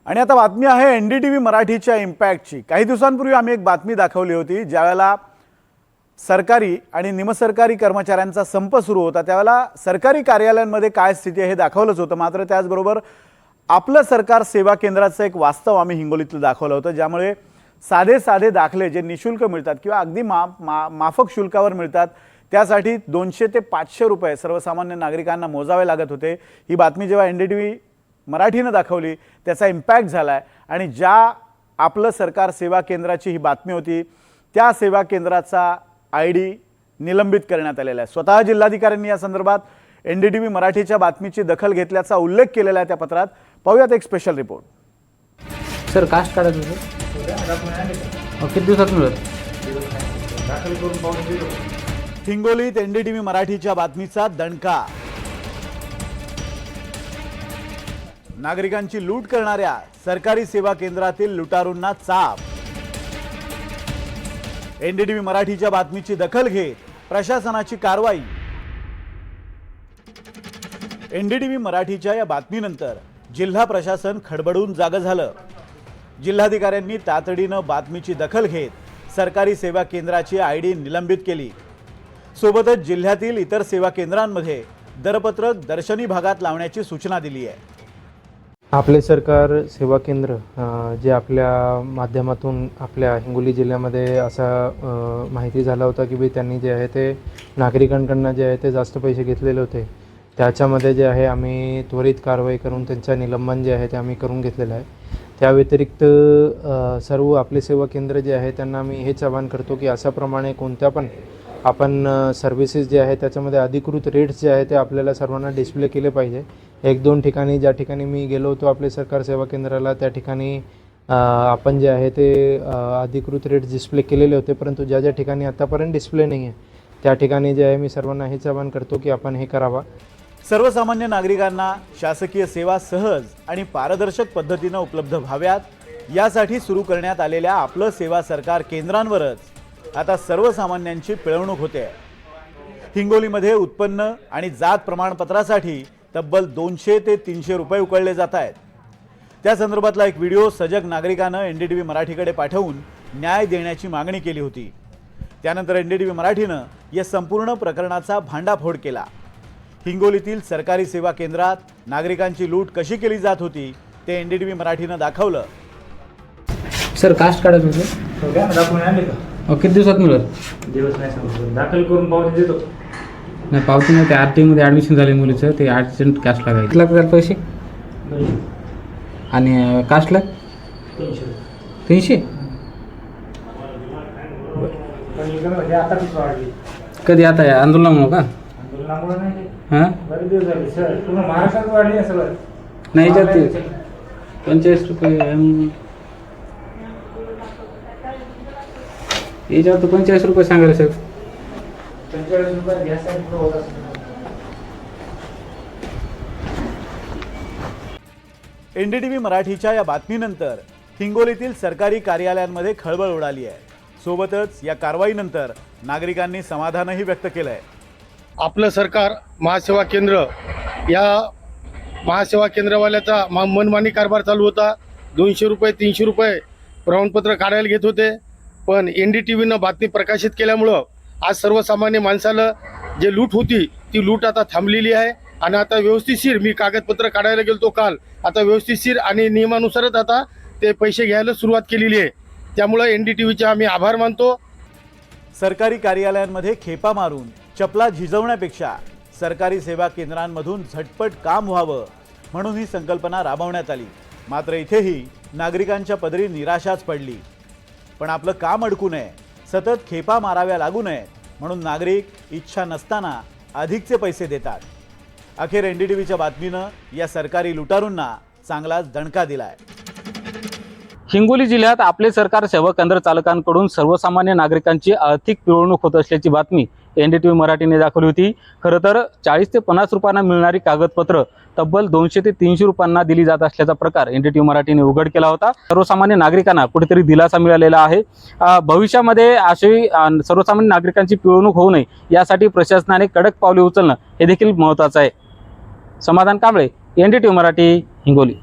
आणि आता बातमी आहे NDTV मराठीच्या इम्पॅक्टची। काही दिवसांपूर्वी आम्ही एक बातमी दाखवली होती, ज्यावेळेला सरकारी आणि निमसरकारी कर्मचाऱ्यांचा संप सुरू होता त्यावेळेला सरकारी कार्यालयांमध्ये काय स्थिती आहे हे दाखवलंच होतं। मात्र त्याचबरोबर आपलं सरकार सेवा केंद्राचं एक वास्तव आम्ही हिंगोलीतलं दाखवलं होतं, ज्यामुळे साधे दाखले जे निशुल्क मिळतात किंवा अगदी माफक शुल्कावर मिळतात त्यासाठी 200 ते 500 रुपये सर्वसामान्य नागरिकांना मोजावे लागत होते। ही बातमी जेव्हा NDTV मराठीने दाखवली त्याचा इम्पॅक्ट झालाय आणि ज्या आपलं सरकार सेवा केंद्राची ही बातमी होती त्या सेवा केंद्राचा ID निलंबित करण्यात आलेला आहे। स्वतः जिल्हाधिकाऱ्यांनी या संदर्भात NDTV मराठीच्या बातमीची दखल घेतल्याचा उल्लेख केलेला आहे त्या पत्रात। पाहूयात एक स्पेशल रिपोर्ट। सर कास्ट काढत होते किती दिवसात मिळत हिंगोलीत NDTV मराठीच्या बातमीचा दणका। नागरिकांची लूट करणाऱ्या सरकारी सेवा केंद्रातील लुटारूंना चाप। NDTV मराठीच्या बातमीची दखल घेत प्रशासनाची कारवाई। NDTV मराठीच्या या बातमीनंतर जिल्हा प्रशासन खडबडून जागं झालं। जिल्हाधिकाऱ्यांनी तातडीनं बातमीची दखल घेत सरकारी सेवा केंद्राची ID निलंबित केली। सोबतच जिल्ह्यातील इतर सेवा केंद्रांमध्ये दरपत्रक दर्शनी भागात लावण्याची सूचना दिली आहे। आपले सरकार सेवा केंद्र जे आपल्या माध्यमातून आपल्या हिंगोली जिल्ह्यामध्ये असा माहिती झाला होता की त्यांनी जे आहे ते नागरिकांकडून जे आहे ते जास्त पैसे घेतलेले होते। त्याच्यामध्ये जे आहे आम्ही त्वरित कारवाई करून त्यांचा निलंबन जे आहे ते आम्ही करून घेतलेलं आहे। त्या व्यतिरिक्त सर्व आपले सेवा केंद्र जे आहे त्यांना आम्ही हेच आवाहन करतो की अशाप्रमाणे कोणत्या पण आपण सर्व्हिसेस जे आहे त्याच्यामध्ये अधिकृत रेट्स जे आहे ते आपल्याला सर्वांना डिस्प्ले केले पाहिजे। एक दोन ठिकाणी ज्या ठिकाणी मी गेलो होतो आपले सरकार सेवा केंद्राला त्या ठिकाणी आपण जे आहे ते अधिकृत रेट्स डिस्प्ले केलेले होते, परंतु ज्या ज्या ठिकाणी आतापर्यंत डिस्प्ले नाही आहे त्या ठिकाणी जे आहे मी सर्वांना हेच आवाहन करतो की आपण हे करावा। सर्वसामान्य नागरिकांना शासकीय सेवा सहज आणि पारदर्शक पद्धतीने उपलब्ध व्हाव्यात यासाठी सुरू करण्यात आलेल्या आपलं सेवा सरकार केंद्रांवरच आता सर्वसामान्यांची पिळवणूक होते। हिंगोलीमध्ये उत्पन्न आणि जात प्रमाणपत्रासाठी तब्बल 200 ते 300 रुपये उकळले जात आहेत। त्या संदर्भातला एक व्हिडिओ सजग नागरिकांना NDTV मराठीकडे पाठवून न्याय देण्याची मागणी केली होती। त्यानंतर NDTV मराठीनं या संपूर्ण प्रकरणाचा भांडाफोड केला। हिंगोलीतील सरकारी सेवा केंद्रात नागरिकांची लूट कशी केली जात होती ते NDTV मराठीनं दाखवलं। सर कास्ट काढत होते किती दिवसात मिळत दिवस नाही दाखल करून पावती देतो। नाही पावती नाही, ते RTI मध्ये ॲडमिशन झाले मुलीचं, ते अर्जंट कास्ट लागायचं। किती लागतात पैसे आणि कास्टला 300? कधी आता आहे आंदोलनामुळं का? हां महाराष्ट्रात वाढली सगळं नाही जाते 45 रुपये याच्यावर तर 45 रुपये सांगायला सर। 45 रुपये गॅस होत असतं। NDTV मराठीच्या या बातमीनंतर हिंगोलीतील सरकारी कार्यालयांमध्ये खळबळ उडाली आहे। सोबतच या कारवाईनंतर नागरिकांनी समाधानही व्यक्त केलं आहे। आपलं सरकार महासेवा केंद्र या महासेवा केंद्रवाल्याचा मनमानी कारभार चालू होता। 200 रुपये 300 रुपये प्रमाणपत्र काढायला घेत होते, पण NDTVनं बातमी प्रकाशित केल्यामुळं आज सर्वसामान्य माणसाला जे लूट होती ती लूट आता थांबलेली आहे आणि आता व्यवस्थितशीर मी कागदपत्र काढायला गेलो काल, आता व्यवस्थितशीर आणि नियमानुसारच आता ते पैसे घ्यायला सुरुवात केलेली आहे। त्यामुळं NDTVचे आम्ही आभार मानतो। सरकारी कार्यालयांमध्ये खेपा मारून चपला झिजवण्यापेक्षा सरकारी सेवा केंद्रांमधून झटपट काम व्हावं म्हणून ही संकल्पना राबवण्यात आली। मात्र इथेही नागरिकांच्या पदरी निराशाच पडली। पण आपलं काम अडकू नये, सतत खेपा माराव्या लागू नये म्हणून नागरिक इच्छा नसताना अधिकचे पैसे देतात। अखेर NDTVच्या बातमीनं या सरकारी लुटारूंना चांगलाच दणका दिलाय। हिंगोली जिल्ह्यात आपले सरकार सेवा केंद्र चालकांकडून सर्वसामान्य नागरिकांची आर्थिक पिळवणूक होत असल्याची बातमी NDTV मराठीने दाखवली होती। खरं तर 40 ते 50 रुपयांना मिळणारी कागदपत्र तब्बल 200 ते 300 रुपयांना दिली जात असल्याचा प्रकार NDTV मराठीने उघड केला होता। सर्वसामान्य नागरिकांना कुठेतरी दिलासा मिळालेला आहे। भविष्यामध्ये अशी सर्वसामान्य नागरिकांची पिळवणूक होऊ नये यासाठी प्रशासनाने कडक पावले उचलणं हे देखील महत्त्वाचं आहे। समाधान कांबळे, NDTV मराठी, हिंगोली।